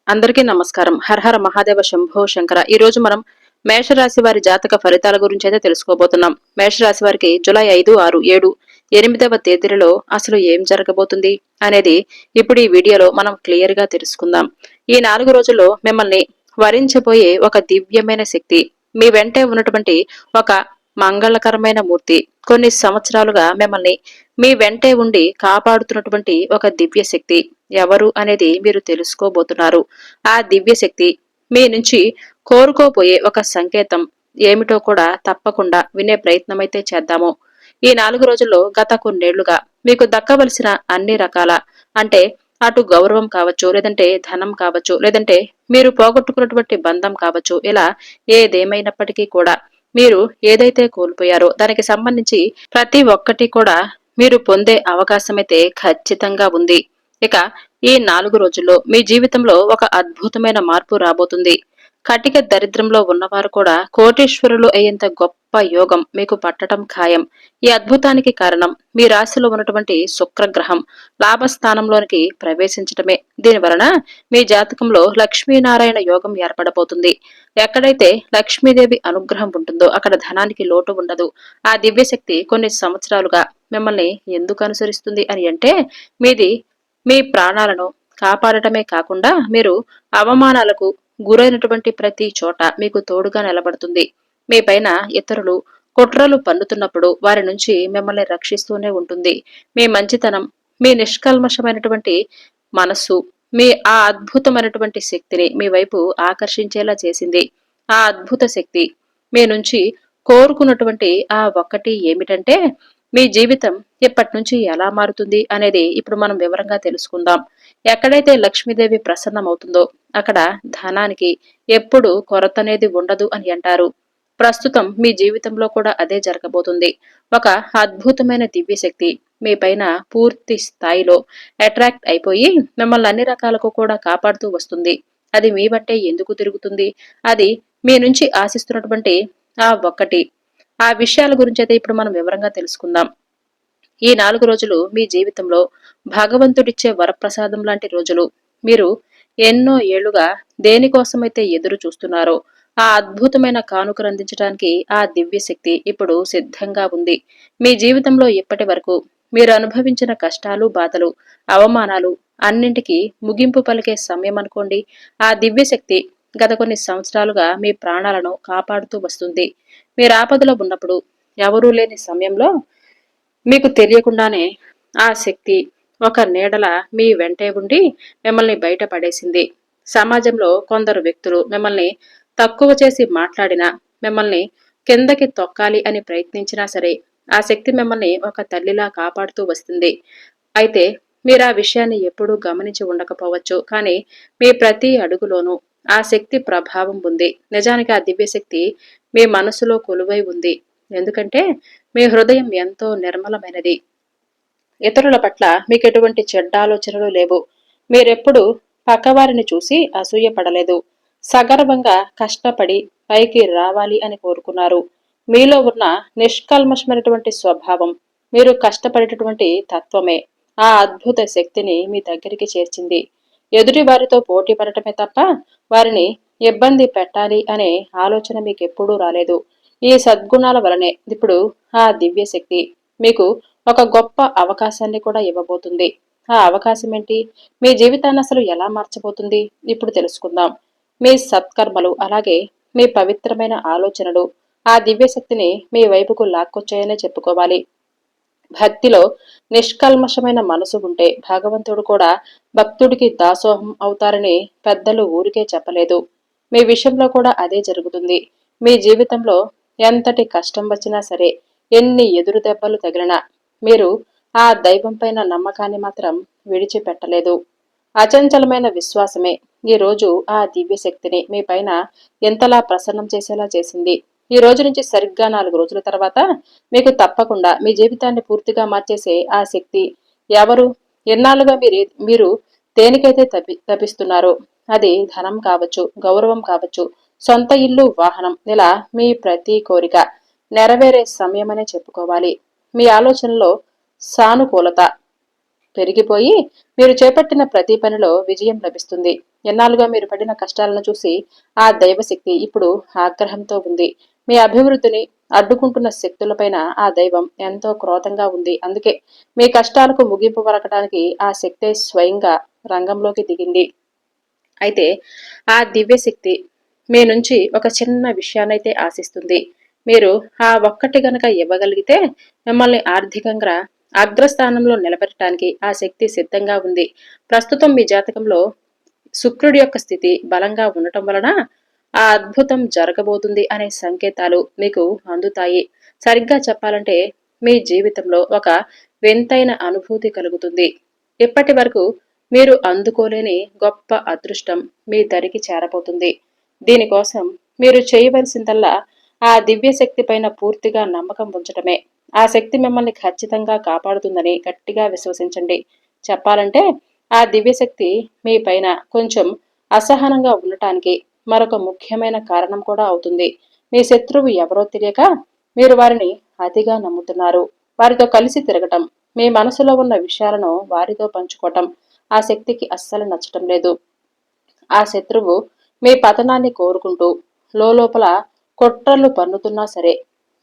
అందరికీ నమస్కారం. హరహర మహాదేవ శంభో శంకర. ఈ రోజు మనం మేషరాశి వారి జాతక ఫలితాల గురించి అయితే తెలుసుకోబోతున్నాం. మేషరాశి వారికి జూలై 5, 6, 7, 8వ తేదీలలో అసలు ఏం జరగబోతుంది అనేది ఇప్పుడు ఈ వీడియోలో మనం క్లియర్ గా తెలుసుకుందాం. ఈ 4 రోజుల్లో మిమ్మల్ని వరించబోయే ఒక దివ్యమైన శక్తి, మీ వెంటే ఉన్నటువంటి ఒక మంగళకరమైన మూర్తి, కొన్ని సంవత్సరాలుగా మిమ్మల్ని మీ వెంటే ఉండి కాపాడుతున్నటువంటి ఒక దివ్య శక్తి ఎవరు అనేది మీరు తెలుసుకోబోతున్నారు. ఆ దివ్య శక్తి మీ నుంచి కోరుకోబోయే ఒక సంకేతం ఏమిటో కూడా తప్పకుండా వినే ప్రయత్నమైతే చేద్దాము. ఈ 4 రోజుల్లో గత కొన్నేళ్లుగా మీకు దక్కవలసిన అన్ని రకాల, అంటే అటు గౌరవం కావచ్చు, లేదంటే ధనం కావచ్చు, లేదంటే మీరు పోగొట్టుకున్నటువంటి బంధం కావచ్చు, ఇలా ఏదేమైనప్పటికీ కూడా మీరు ఏదైతే కోల్పోయారో దానికి సంబంధించి ప్రతి ఒక్కటి కూడా మీరు పొందే అవకాశమైతే ఖచ్చితంగా ఉంది. ఇక ఈ 4 రోజుల్లో మీ జీవితంలో ఒక అద్భుతమైన మార్పు రాబోతుంది. కటిక దరిద్రంలో ఉన్నవారు కూడా కోటీశ్వరులు అయ్యేంత గొప్ప యోగం మీకు పట్టడం ఖాయం. ఈ అద్భుతానికి కారణం మీ రాశిలో ఉన్నటువంటి శుక్రగ్రహం లాభస్థానంలోనికి ప్రవేశించటమే. దీనివలన మీ జాతకంలో లక్ష్మీనారాయణ యోగం ఏర్పడబోతుంది. ఎక్కడైతే లక్ష్మీదేవి అనుగ్రహం ఉంటుందో అక్కడ ధనానికి లోటు ఉండదు. ఆ దివ్యశక్తి కొన్ని సంవత్సరాలుగా మిమ్మల్ని ఎందుకు అనుసరిస్తుంది అని అంటే, మీది మీ ప్రాణాలను కాపాడటమే కాకుండా మీరు అవమానాలకు గురైనటువంటి ప్రతి చోట మీకు తోడుగా నిలబడుతుంది. మీ పైన ఇతరులు కుట్రలు పన్నుతున్నప్పుడు వారి నుంచి మిమ్మల్ని రక్షిస్తూనే ఉంటుంది. మీ మంచితనం, మీ నిష్కల్మషమైనటువంటి మనస్సు, మీ ఆ అద్భుతమైనటువంటి శక్తిని మీ వైపు ఆకర్షించేలా చేసింది. ఆ అద్భుత శక్తి మీ నుంచి కోరుకున్నటువంటి ఆ ఒక్కటి ఏమిటంటే, మీ జీవితం ఇప్పటి నుంచి ఎలా మారుతుంది అనేది ఇప్పుడు మనం వివరంగా తెలుసుకుందాం. ఎక్కడైతే లక్ష్మీదేవి ప్రసన్నమవుతుందో అక్కడ ధనానికి ఎప్పుడు కొరత అనేది ఉండదు అని అంటారు. ప్రస్తుతం మీ జీవితంలో కూడా అదే జరగబోతుంది. ఒక అద్భుతమైన దివ్యశక్తి మీ పైన పూర్తి స్థాయిలో అట్రాక్ట్ అయిపోయి మిమ్మల్ని అన్ని రకాలకు కూడా కాపాడుతూ వస్తుంది. అది మీ బట్టే ఎందుకు తిరుగుతుంది? అది మీ నుంచి ఆశిస్తున్నటువంటి ఆ ఒక్కటి, ఆ విషయాల గురించి అయితే ఇప్పుడు మనం వివరంగా తెలుసుకుందాం. ఈ 4 రోజులు మీ జీవితంలో భగవంతుడిచ్చే వరప్రసాదం లాంటి రోజులు. మీరు ఎన్నో ఏళ్లుగా దేనికోసమైతే ఎదురు చూస్తున్నారో ఆ అద్భుతమైన కానుకను అందించడానికి ఆ దివ్య శక్తి ఇప్పుడు సిద్ధంగా ఉంది. మీ జీవితంలో ఇప్పటి వరకు మీరు అనుభవించిన కష్టాలు, బాధలు, అవమానాలు అన్నింటికీ ముగింపు పలికే సమయం అనుకోండి. ఆ దివ్య శక్తి గత కొన్ని సంవత్సరాలుగా మీ ప్రాణాలను కాపాడుతూ వస్తుంది. మీరు ఆపదలో ఉన్నప్పుడు, ఎవరూ లేని సమయంలో మీకు తెలియకుండానే ఆ శక్తి ఒక నీడల మీ వెంటే ఉండి మిమ్మల్ని బయటపడేసింది. సమాజంలో కొందరు వ్యక్తులు మిమ్మల్ని తక్కువ చేసి మాట్లాడినా, మిమ్మల్ని కిందకి తొక్కాలి అని ప్రయత్నించినా సరే, ఆ శక్తి మిమ్మల్ని ఒక తల్లిలా కాపాడుతూ వస్తుంది. అయితే మీరు ఆ విషయాన్ని ఎప్పుడూ గమనించి ఉండకపోవచ్చు, కానీ మీ ప్రతి అడుగులోనూ ఆ శక్తి ప్రభావం ఉంది. నిజానికి ఆ దివ్యశక్తి మీ మనసులో కొలువై ఉంది. ఎందుకంటే మీ హృదయం ఎంతో నిర్మలమైనది. ఇతరుల పట్ల మీకు ఎటువంటి చెడ్డ ఆలోచనలు లేవు. మీరెప్పుడు పక్కవారిని చూసి అసూయపడలేదు. సగర్వంగా కష్టపడి పైకి రావాలి అని కోరుకున్నారు. మీలో ఉన్న నిష్కల్మషమైనటువంటి స్వభావం, మీరు కష్టపడేటటువంటి తత్వమే ఆ అద్భుత శక్తిని మీ దగ్గరికి చేర్చింది. ఎదుటి వారితో పోటీ పడటమే తప్ప వారిని ఇబ్బంది పెట్టాలి అనే ఆలోచన మీకెప్పుడూ రాలేదు. ఈ సద్గుణాల వలనే ఇప్పుడు ఆ దివ్య శక్తి మీకు ఒక గొప్ప అవకాశాన్ని కూడా ఇవ్వబోతుంది. ఆ అవకాశం ఏంటి? మీ జీవితాన్ని అసలు ఎలా మార్చబోతుంది? ఇప్పుడు తెలుసుకుందాం. మీ సత్కర్మలు, అలాగే మీ పవిత్రమైన ఆలోచనలు ఆ దివ్య శక్తిని మీ వైపుకు లాక్కొచ్చాయనే చెప్పుకోవాలి. భక్తిలో నిష్కల్మషమైన మనసు ఉంటే భగవంతుడు కూడా భక్తుడికి దాసోహం అవుతారని పెద్దలు ఊరికే చెప్పలేదు. మీ విషయంలో కూడా అదే జరుగుతుంది. మీ జీవితంలో ఎంతటి కష్టం వచ్చినా సరే, ఎన్ని ఎదురు దెబ్బలు తగిలినా మీరు ఆ దైవం పైన నమ్మకాన్ని మాత్రం విడిచిపెట్టలేదు. అచంచలమైన విశ్వాసమే ఈ రోజు ఆ దివ్య శక్తిని మీ పైన ఎంతలా ప్రసన్నం చేసేలా చేసింది. ఈ రోజు నుంచి సరిగ్గా 4 రోజుల తర్వాత మీకు తప్పకుండా మీ జీవితాన్ని పూర్తిగా మార్చేసే ఆ శక్తి ఎవరు? ఎన్నాళ్ళుగా మీరు దేనికైతే తపిస్తున్నారో, అది ధనం కావచ్చు, గౌరవం కావచ్చు, సొంత ఇల్లు, వాహనం, ఇలా మీ ప్రతి కోరిక నెరవేరే సమయమనే చెప్పుకోవాలి. మీ ఆలోచనలో సానుకూలత పెరిగిపోయి మీరు చేపట్టిన ప్రతి పనిలో విజయం లభిస్తుంది. ఎన్నాళ్ళుగా మీరు పడిన కష్టాలను చూసి ఆ దైవశక్తి ఇప్పుడు ఆగ్రహంతో ఉంది. మీ అభివృద్ధిని అడ్డుకుంటున్న శక్తులపైన ఆ దైవం ఎంతో క్రోధంగా ఉంది. అందుకే మీ కష్టాలకు ముగింపు పలకటానికి ఆ శక్తే స్వయంగా రంగంలోకి దిగింది. అయితే ఆ దివ్యశక్తి మీ నుంచి ఒక చిన్న విషయాన్నైతే ఆశిస్తుంది. మీరు ఆ ఒక్కటి గనక ఇవ్వగలిగితే మిమ్మల్ని ఆర్థికంగా అగ్రస్థానంలో నిలబెట్టడానికి ఆ శక్తి సిద్ధంగా ఉంది. ప్రస్తుతం మీ జాతకంలో శుక్రుడి యొక్క స్థితి బలంగా ఉండటం వలన ఆ అద్భుతం జరగబోతుంది అనే సంకేతాలు మీకు అందుతాయి. సరిగ్గా చెప్పాలంటే మీ జీవితంలో ఒక వింతైన అనుభూతి కలుగుతుంది. ఇప్పటి వరకు మీరు అందుకోలేని గొప్ప అదృష్టం మీ దరికి చేరబోతుంది. దీనికోసం మీరు చేయవలసిందల్లా ఆ దివ్య శక్తి పైన పూర్తిగా నమ్మకం ఉంచటమే. ఆ శక్తి మిమ్మల్ని ఖచ్చితంగా కాపాడుతుందని గట్టిగా విశ్వసించండి. చెప్పాలంటే ఆ దివ్యశక్తి మీ పైన కొంచెం అసహనంగా ఉండటానికి మరొక ముఖ్యమైన కారణం కూడా అవుతుంది. మీ శత్రువు ఎవరో తెలియక మీరు వారిని అతిగా నమ్ముతున్నారు. వారితో కలిసి తిరగటం, మీ మనసులో ఉన్న విషయాలను వారితో పంచుకోవటం ఆ శక్తికి అస్సలు నచ్చటం లేదు. ఆ శత్రువు మీ పతనాన్ని కోరుకుంటూ లోపల కుట్రలు పన్నుతున్నా సరే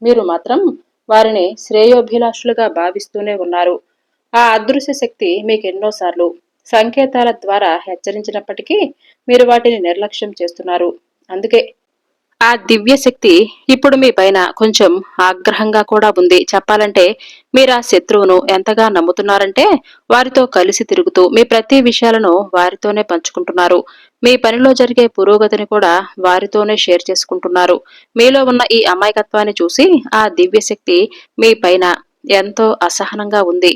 మీరు మాత్రం వారిని శ్రేయోభిలాషులుగా భావిస్తూనే ఉన్నారు. ఆ అదృశ్య శక్తి మీకెన్నోసార్లు సంకేతాల ద్వారా హెచ్చరించినప్పటికీ మీరు వాటిని నిర్లక్ష్యం చేస్తున్నారు. అందుకే ఆ దివ్య శక్తి ఇప్పుడు మీ పైన కొంచెం ఆగ్రహంగా కూడా ఉంది. చెప్పాలంటే మీరు ఆ శత్రువును ఎంతగా నమ్ముతున్నారంటే వారితో కలిసి తిరుగుతూ మీ ప్రతి విషయాలను వారితోనే పంచుకుంటున్నారు. మీ పనిలో జరిగే పురోగతిని కూడా వారితోనే షేర్ చేసుకుంటున్నారు. మీలో ఉన్న ఈ అమాయకత్వాన్ని చూసి ఆ దివ్య శక్తి మీ పైన ఎంతో అసహనంగా ఉంది.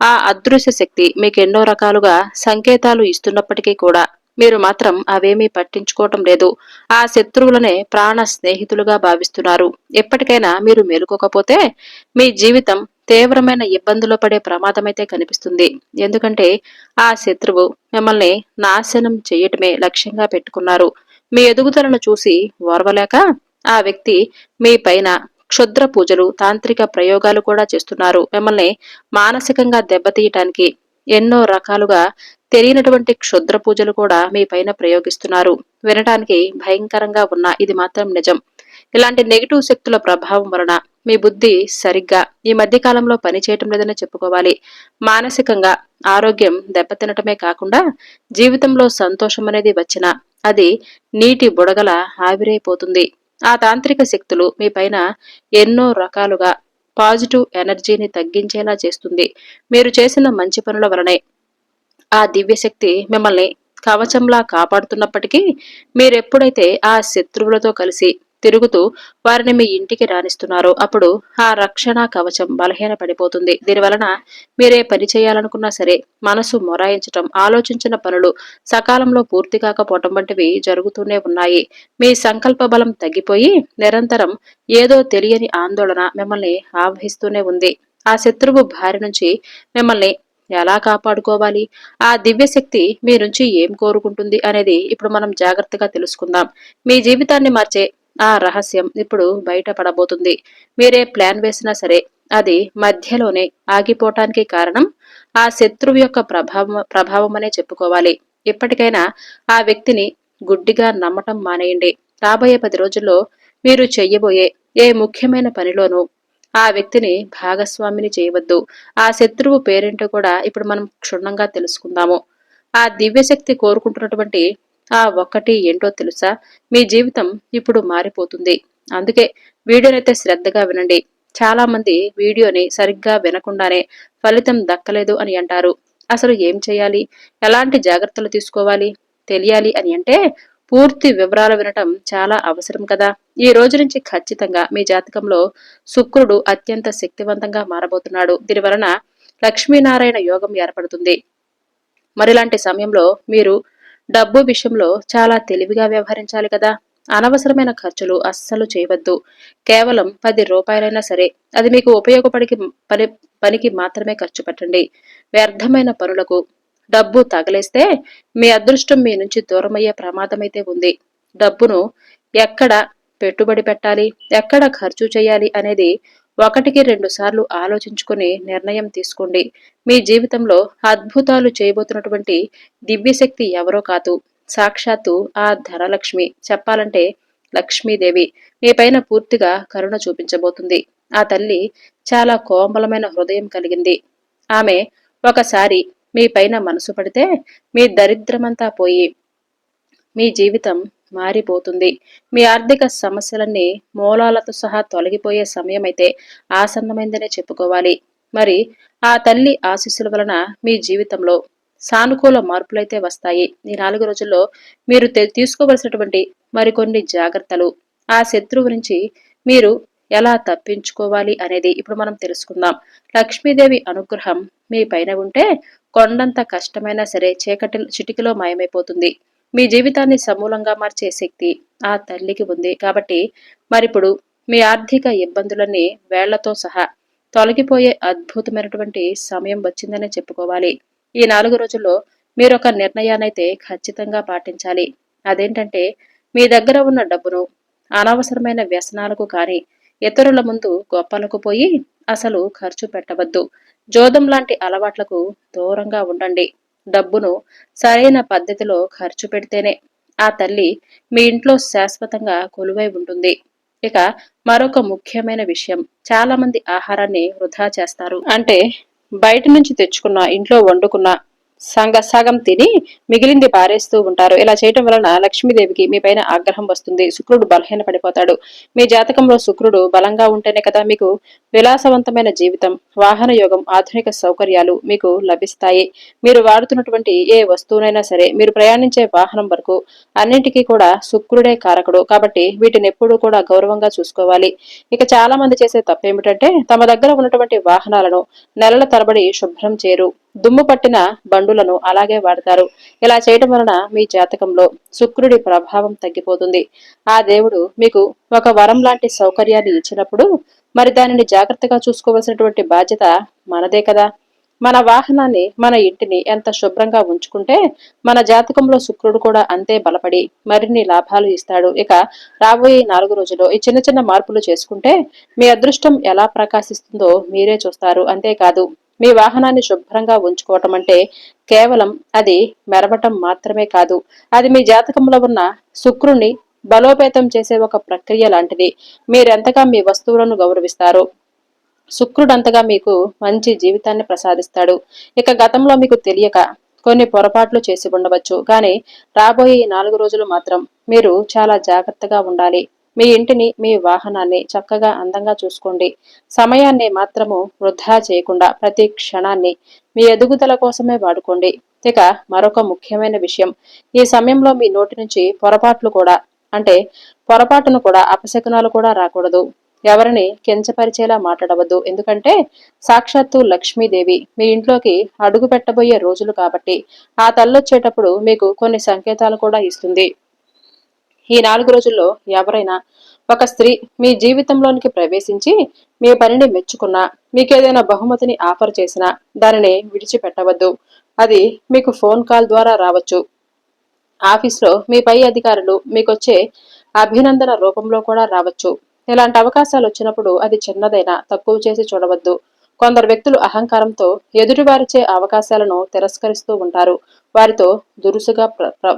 ఆ అదృశ్య శక్తి మీకెన్నో రకాలుగా సంకేతాలు ఇస్తున్నప్పటికీ కూడా మీరు మాత్రం అవేమీ పట్టించుకోవటం లేదు. ఆ శత్రువులనే ప్రాణ స్నేహితులుగా భావిస్తున్నారు. ఎప్పటికైనా మీరు మేలుకోకపోతే మీ జీవితం తీవ్రమైన ఇబ్బందులు పడే ప్రమాదమైతే కనిపిస్తుంది. ఎందుకంటే ఆ శత్రువు మిమ్మల్ని నాశనం చేయటమే లక్ష్యంగా పెట్టుకున్నారు. మీ ఎదుగుదలను చూసి ఓర్వలేక ఆ వ్యక్తి మీ పైన క్షుద్ర పూజలు, తాంత్రిక ప్రయోగాలు కూడా చేస్తున్నారు. మిమ్మల్ని మానసికంగా దెబ్బతీయటానికి ఎన్నో రకాలుగా తెలియనటువంటి క్షుద్ర పూజలు కూడా మీ పైన ప్రయోగిస్తున్నారు. వినటానికి భయంకరంగా ఉన్న ఇది మాత్రం నిజం. ఇలాంటి నెగిటివ్ శక్తుల ప్రభావం వలన మీ బుద్ధి సరిగ్గా ఈ మధ్య కాలంలో పనిచేయటం లేదని చెప్పుకోవాలి. మానసికంగా ఆరోగ్యం దెబ్బతినటమే కాకుండా జీవితంలో సంతోషం అనేది వచ్చినా అది నీటి బుడగల ఆవిరైపోతుంది. ఆ తాంత్రిక శక్తులు మీ పైన ఎన్నో రకాలుగా పాజిటివ్ ఎనర్జీని తగ్గించేలా చేస్తుంది. మీరు చేసిన మంచి పనుల వలనే ఆ దివ్యశక్తి మిమ్మల్ని కవచంలా కాపాడుతున్నప్పటికీ మీరెప్పుడైతే ఆ శత్రువులతో కలిసి తిరుగుతూ వారిని మీ ఇంటికి రాణిస్తున్నారో అప్పుడు ఆ రక్షణ కవచం బలహీన పడిపోతుంది. దీనివలన మీరే పని చేయాలనుకున్నా సరే మనసు మొరాయించటం, ఆలోచించిన పనులు సకాలంలో పూర్తి కాకపోవటం వంటివి జరుగుతూనే ఉన్నాయి. మీ సంకల్ప బలం తగ్గిపోయి నిరంతరం ఏదో తెలియని ఆందోళన మిమ్మల్ని ఆవహిస్తూనే ఉంది. ఆ శత్రువు బారి నుంచి మిమ్మల్ని ఎలా కాపాడుకోవాలి, ఆ దివ్యశక్తి మీ నుంచి ఏం కోరుకుంటుంది అనేది ఇప్పుడు మనం జాగ్రత్తగా తెలుసుకుందాం. మీ జీవితాన్ని మార్చే ఆ రహస్యం ఇప్పుడు బయటపడబోతుంది. మీరే ప్లాన్ వేసినా సరే అది మధ్యలోనే ఆగిపోవటానికి కారణం ఆ శత్రువు యొక్క ప్రభావం అనే చెప్పుకోవాలి. ఇప్పటికైనా ఆ వ్యక్తిని గుడ్డిగా నమ్మటం మానేయండి. రాబోయే 10 రోజుల్లో మీరు చెయ్యబోయే ఏ ముఖ్యమైన పనిలోనూ ఆ వ్యక్తిని భాగస్వామిని చేయవద్దు. ఆ శత్రువు పేరేంటో కూడా ఇప్పుడు మనం క్షుణ్ణంగా తెలుసుకుందాము. ఆ దివ్యశక్తి కోరుకుంటున్నటువంటి ఆ ఒక్కటి ఏంటో తెలుసా? మీ జీవితం ఇప్పుడు మారిపోతుంది. అందుకే వీడియోనైతే శ్రద్ధగా వినండి. చాలా మంది వీడియోని సరిగ్గా వినకుండానే ఫలితం దక్కలేదు అని అంటారు. అసలు ఏం చేయాలి, ఎలాంటి జాగ్రత్తలు తీసుకోవాలి తెలియాలి అని అంటే పూర్తి వివరాలు వినటం చాలా అవసరం కదా. ఈ రోజు నుంచి ఖచ్చితంగా మీ జాతకంలో శుక్రుడు అత్యంత శక్తివంతంగా మారబోతున్నాడు. దీనివలన లక్ష్మీనారాయణ యోగం ఏర్పడుతుంది. మరిలాంటి సమయంలో మీరు డబ్బు విషయంలో చాలా తెలివిగా వ్యవహరించాలి కదా. అనవసరమైన ఖర్చులు అస్సలు చేయవద్దు. కేవలం 10 రూపాయలైనా సరే అది మీకు పనికి మాత్రమే ఖర్చు పెట్టండి. వ్యర్థమైన పనులకు డబ్బు తగలేస్తే మీ అదృష్టం మీ నుంచి దూరమయ్యే ప్రమాదమైతే ఉంది. డబ్బును ఎక్కడ పెట్టుబడి పెట్టాలి, ఎక్కడ ఖర్చు చేయాలి అనేది 1-2 సార్లు ఆలోచించుకుని నిర్ణయం తీసుకోండి. మీ జీవితంలో అద్భుతాలు చేయబోతున్నటువంటి దివ్యశక్తి ఎవరో కాదు, సాక్షాత్తు ఆ ధనలక్ష్మి, చెప్పాలంటే లక్ష్మీదేవి మీపైన పూర్తిగా కరుణ చూపించబోతుంది. ఆ తల్లి చాలా కోమలమైన హృదయం కలిగింది. ఆమె ఒకసారి మీపైన మనసు పడితే మీ దరిద్రమంతా పోయి మీ జీవితం మారిపోతుంది. మీ ఆర్థిక సమస్యలన్నీ మూలాలతో సహా తొలగిపోయే సమయమైతే ఆసన్నమైందనే చెప్పుకోవాలి. మరి ఆ తల్లి ఆశీస్సుల వలన మీ జీవితంలో సానుకూల మార్పులైతే వస్తాయి. ఈ 4 రోజుల్లో మీరు తీసుకోవలసినటువంటి మరికొన్ని జాగ్రత్తలు, ఆ శత్రువు నుంచి మీరు ఎలా తప్పించుకోవాలి అనేది ఇప్పుడు మనం తెలుసుకుందాం. లక్ష్మీదేవి అనుగ్రహం మీ పైన ఉంటే కొండంత కష్టమైనా సరే చిటికలో మాయమైపోతుంది. మీ జీవితాన్ని సమూలంగా మార్చే శక్తి ఆ తల్లికి ఉంది. కాబట్టి మరిప్పుడు మీ ఆర్థిక ఇబ్బందులన్నీ వేళ్లతో సహా తొలగిపోయే అద్భుతమైనటువంటి సమయం వచ్చిందనే చెప్పుకోవాలి. ఈ 4 రోజుల్లో మీరొక నిర్ణయాన్నైతే ఖచ్చితంగా పాటించాలి. అదేంటంటే మీ దగ్గర ఉన్న డబ్బును అనవసరమైన వ్యసనాలకు కానీ, ఇతరుల ముందు గొప్పలకు పోయి అసలు ఖర్చు పెట్టవద్దు. జోదం లాంటి అలవాట్లకు దూరంగా ఉండండి. డబ్బును సరైన పద్ధతిలో ఖర్చు పెడితేనే ఆ తల్లి మీ ఇంట్లో శాశ్వతంగా కొలువై ఉంటుంది. ఇక మరొక ముఖ్యమైన విషయం, చాలా మంది ఆహారాన్ని వృధా చేస్తారు. అంటే బయట నుంచి తెచ్చుకున్న, ఇంట్లో వండుకున్న సగం తిని మిగిలింది పారేస్తూ ఉంటారు. ఇలా చేయటం వలన లక్ష్మీదేవికి మీ పైన ఆగ్రహం వస్తుంది. శుక్రుడు బలహీన పడిపోతాడు. మీ జాతకంలో శుక్రుడు బలంగా ఉంటేనే కదా మీకు విలాసవంతమైన జీవితం, వాహన యోగం, ఆధునిక సౌకర్యాలు మీకు లభిస్తాయి. మీరు వాడుతున్నటువంటి ఏ వస్తువునైనా సరే, మీరు ప్రయాణించే వాహనం వరకు అన్నింటికీ కూడా శుక్రుడే కారకుడు. కాబట్టి వీటిని ఎప్పుడూ కూడా గౌరవంగా చూసుకోవాలి. ఇక చాలా మంది చేసే తప్పేమిటంటే తమ దగ్గర ఉన్నటువంటి వాహనాలను నెలల తరబడి శుభ్రం చేయరు. దుమ్ము పట్టిన బండులను అలాగే వాడతారు. ఇలా చేయడం వలన మీ జాతకంలో శుక్రుడి ప్రభావం తగ్గిపోతుంది. ఆ దేవుడు మీకు ఒక వరం లాంటి సౌకర్యాన్ని ఇచ్చినప్పుడు మరి దానిని జాగ్రత్తగా చూసుకోవలసినటువంటి బాధ్యత మనదే కదా. మన వాహనాన్ని, మన ఇంటిని ఎంత శుభ్రంగా ఉంచుకుంటే మన జాతకంలో శుక్రుడు కూడా అంతే బలపడి మరిన్ని లాభాలు ఇస్తాడు. ఇక రాబోయే 4 రోజుల్లో ఈ చిన్న చిన్న మార్పులు చేసుకుంటే మీ అదృష్టం ఎలా ప్రకాశిస్తుందో మీరే చూస్తారు. అంతేకాదు, మీ వాహనాన్ని శుభ్రంగా ఉంచుకోవటం అంటే కేవలం అది మెరవటం మాత్రమే కాదు, అది మీ జాతకంలో ఉన్న శుక్రుణ్ణి బలోపేతం చేసే ఒక ప్రక్రియ లాంటిది. మీరెంతగా మీ వస్తువులను గౌరవిస్తారో శుక్రుడంతగా మీకు మంచి జీవితాన్ని ప్రసాదిస్తాడు. ఇక గతంలో మీకు తెలియక కొన్ని పొరపాట్లు చేసి ఉండవచ్చు, కానీ రాబోయే 4 రోజులు మాత్రం మీరు చాలా జాగ్రత్తగా ఉండాలి. మీ ఇంటిని, మీ వాహనాన్ని చక్కగా అందంగా చూసుకోండి. సమయాన్ని మాత్రము వృధా చేయకుండా ప్రతి క్షణాన్ని మీ ఎదుగుదల కోసమే వాడుకోండి. ఇక మరొక ముఖ్యమైన విషయం, ఈ సమయంలో మీ నోటి నుంచి పొరపాటును కూడా అపశకునాలు కూడా రాకూడదు. ఎవరిని కించపరిచేలా మాట్లాడవద్దు. ఎందుకంటే సాక్షాత్తు లక్ష్మీదేవి మీ ఇంట్లోకి అడుగు పెట్టబోయే రోజులు కాబట్టి ఆ తల్లొచ్చేటప్పుడు మీకు కొన్ని సంకేతాలు కూడా ఇస్తుంది. ఈ 4 రోజుల్లో ఎవరైనా ఒక స్త్రీ మీ జీవితంలోనికి ప్రవేశించి మీ పనిని మెచ్చుకున్నా, మీకేదైనా బహుమతిని ఆఫర్ చేసినా దానిని విడిచిపెట్టవద్దు. అది మీకు ఫోన్ కాల్ ద్వారా రావచ్చు. ఆఫీస్లో మీ పై అధికారులు మీకొచ్చే అభినందన రూపంలో కూడా రావచ్చు. ఇలాంటి అవకాశాలు వచ్చినప్పుడు అది చిన్నదైనా తక్కువ చేసి చూడవద్దు. కొందరు వ్యక్తులు అహంకారంతో ఎదుటివారిచే అవకాశాలను తిరస్కరిస్తూ ఉంటారు. వారితో దురుసుగా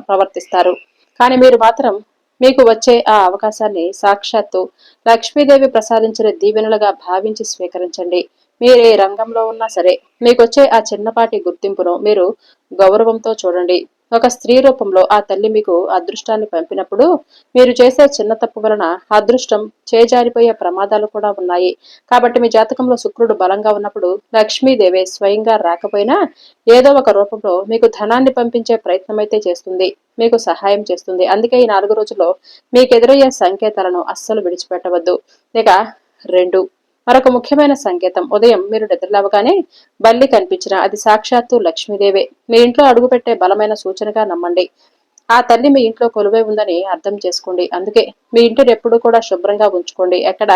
ప్రవర్తిస్తారు. కానీ మీరు మాత్రం మీకు వచ్చే ఆ అవకాశాన్ని సాక్షాత్తు లక్ష్మీదేవి ప్రసాదించిన దీవెనలుగా భావించి స్వీకరించండి. మీరు ఏ రంగంలో ఉన్నా సరే మీకొచ్చే ఆ చిన్నపాటి గుర్తింపును మీరు గౌరవంతో చూడండి. ఒక స్త్రీ రూపంలో ఆ తల్లి మీకు అదృష్టాన్ని పంపినప్పుడు మీరు చేసే చిన్న తప్పు వలన అదృష్టం చేజారిపోయే ప్రమాదాలు కూడా ఉన్నాయి. కాబట్టి మీ జాతకంలో శుక్రుడు బలంగా ఉన్నప్పుడు లక్ష్మీదేవి స్వయంగా రాకపోయినా ఏదో ఒక రూపంలో మీకు ధనాన్ని పంపించే ప్రయత్నం అయితే చేస్తుంది, మీకు సహాయం చేస్తుంది. అందుకే ఈ 4 రోజుల్లో మీకు ఎదురయ్యే సంకేతాలను అస్సలు విడిచిపెట్టవద్దు. ఇక 2, మరొక ముఖ్యమైన సంకేతం, ఉదయం మీరు నిద్రలేవగానే బల్లి కనిపించినా అది సాక్షాత్తు లక్ష్మీదేవే మీ ఇంట్లో అడుగుపెట్టే బలమైన సూచనగా నమ్మండి. ఆ తల్లి మీ ఇంట్లో కొలువై ఉందని అర్థం చేసుకోండి. అందుకే మీ ఇంటిని ఎప్పుడూ కూడా శుభ్రంగా ఉంచుకోండి. ఎక్కడ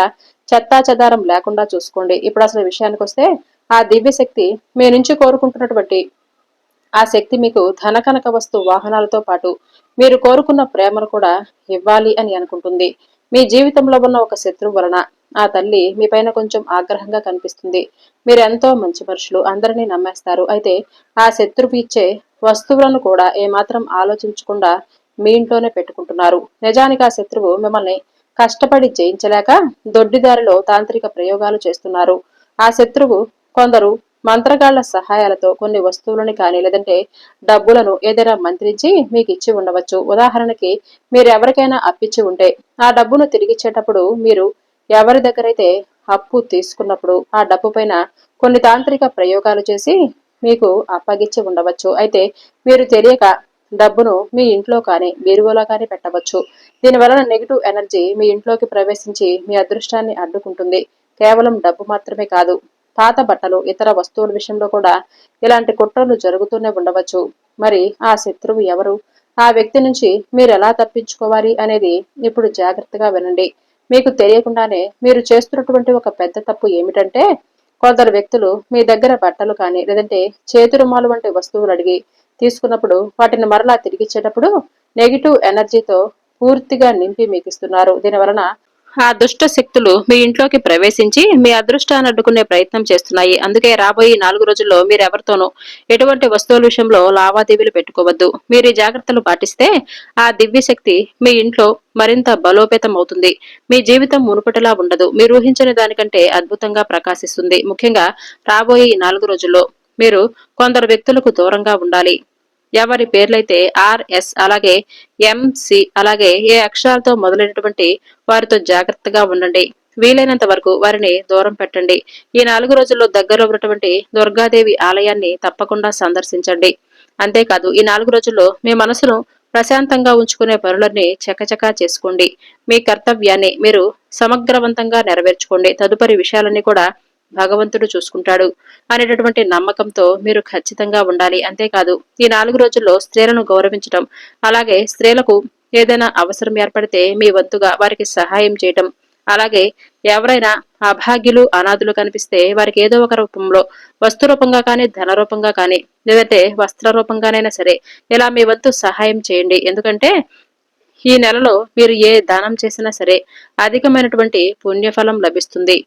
చెత్తా చెదారం లేకుండా చూసుకోండి. ఇప్పుడు అసలు విషయానికి వస్తే ఆ దివ్య శక్తి మీ నుంచి కోరుకుంటున్నటువంటి ఆ శక్తి మీకు ధన కనక వస్తు వాహనాలతో పాటు మీరు కోరుకున్న ప్రేమను కూడా ఇవ్వాలి అని అనుకుంటుంది. మీ జీవితంలో ఉన్న ఒక శత్రువు వలన ఆ తల్లి మీపైన కొంచెం ఆగ్రహంగా కనిపిస్తుంది. మీరెంతో మంచి మనుషులు, అందరినీ నమ్మేస్తారు. అయితే ఆ శత్రువు ఇచ్చే వస్తువులను కూడా ఏమాత్రం ఆలోచించకుండా మీ ఇంట్లోనే పెట్టుకుంటున్నారు. నిజానికి ఆ శత్రువు మిమ్మల్ని కష్టపడి జయించలేక దొడ్డిదారిలో తాంత్రిక ప్రయోగాలు చేస్తున్నారు. ఆ శత్రువు కొందరు మంత్రగాళ్ల సహాయాలతో కొన్ని వస్తువులను కానీ లేదంటే డబ్బులను ఏదైనా మంత్రించి మీకు ఇచ్చి ఉండవచ్చు. ఉదాహరణకి మీరు ఎవరికైనా అప్పిచ్చి ఉంటే ఆ డబ్బును తిరిగిచ్చేటప్పుడు మీరు ఎవరి దగ్గరైతే అప్పు తీసుకున్నప్పుడు ఆ డబ్బు పైన కొన్ని తాంత్రిక ప్రయోగాలు చేసి మీకు అప్పగిచ్చి ఉండవచ్చు. అయితే మీరు తెలియక డబ్బును మీ ఇంట్లో కానీ బీరువాలో కానీ పెట్టవచ్చు. దీనివలన నెగిటివ్ ఎనర్జీ మీ ఇంట్లోకి ప్రవేశించి మీ అదృష్టాన్ని అడ్డుకుంటుంది. కేవలం డబ్బు మాత్రమే కాదు, పాత బట్టలు ఇతర వస్తువుల విషయంలో కూడా ఇలాంటి కుట్రలు జరుగుతూనే ఉండవచ్చు. మరి ఆ శత్రువు ఎవరు, ఆ వ్యక్తి నుంచి మీరు ఎలా తప్పించుకోవాలి అనేది ఇప్పుడు జాగ్రత్తగా వినండి. మీకు తెలియకుండానే మీరు చేస్తున్నటువంటి ఒక పెద్ద తప్పు ఏమిటంటే, కొందరు వ్యక్తులు మీ దగ్గర బట్టలు కానీ లేదంటే చేతి రుమాలు వంటి వస్తువులు అడిగి తీసుకున్నప్పుడు వాటిని మరలా తిరిగిచ్చేటప్పుడు నెగిటివ్ ఎనర్జీతో పూర్తిగా నింపి మీకు ఇస్తున్నారు. దీనివలన ఆ దుష్ట శక్తులు మీ ఇంట్లోకి ప్రవేశించి మీ అదృష్టాన్ని అడ్డుకునే ప్రయత్నం చేస్తున్నాయి. అందుకే రాబోయే 4 రోజుల్లో మీరెవరితోనూ ఎటువంటి వస్తువుల విషయంలో లావాదేవీలు పెట్టుకోవద్దు. మీరు ఈ జాగ్రత్తలు పాటిస్తే ఆ దివ్య శక్తి మీ ఇంట్లో మరింత బలోపేతం అవుతుంది. మీ జీవితం మునుపటిలా ఉండదు. మీరు ఊహించిన దానికంటే అద్భుతంగా ప్రకాశిస్తుంది. ముఖ్యంగా రాబోయే ఈ 4 రోజుల్లో మీరు కొందరు వ్యక్తులకు దూరంగా ఉండాలి. ఎవరి పేర్లైతే ఆర్ఎస్ అలాగే ఎంసి అలాగే ఏ అక్షరాలతో మొదలైనటువంటి వారితో జాగ్రత్తగా ఉండండి. వీలైనంత వరకు వారిని దూరం పెట్టండి. ఈ 4 రోజుల్లో దగ్గరలో ఉన్నటువంటి దుర్గాదేవి ఆలయాన్ని తప్పకుండా సందర్శించండి. అంతేకాదు ఈ 4 రోజుల్లో మీ మనసును ప్రశాంతంగా ఉంచుకునే పనులన్నీ చకచకా చేసుకోండి. మీ కర్తవ్యాన్ని మీరు సమగ్రవంతంగా నెరవేర్చుకోండి. తదుపరి విషయాలన్నీ కూడా భగవంతుడు చూసుకుంటాడు అనేటటువంటి నమ్మకంతో మీరు ఖచ్చితంగా ఉండాలి. అంతేకాదు ఈ 4 రోజుల్లో స్త్రీలను గౌరవించటం, అలాగే స్త్రీలకు ఏదైనా అవసరం ఏర్పడితే మీ వంతుగా వారికి సహాయం చేయటం, అలాగే ఎవరైనా అభాగ్యులు అనాథులు కనిపిస్తే వారికి ఏదో ఒక రూపంలో వస్తు రూపంగా కానీ ధన రూపంగా కానీ లేదంటే వస్త్ర రూపంగానైనా సరే ఇలా మీ వంతు సహాయం చేయండి. ఎందుకంటే ఈ నెలలో మీరు ఏ దానం చేసినా సరే అధికమైనటువంటి పుణ్యఫలం లభిస్తుంది.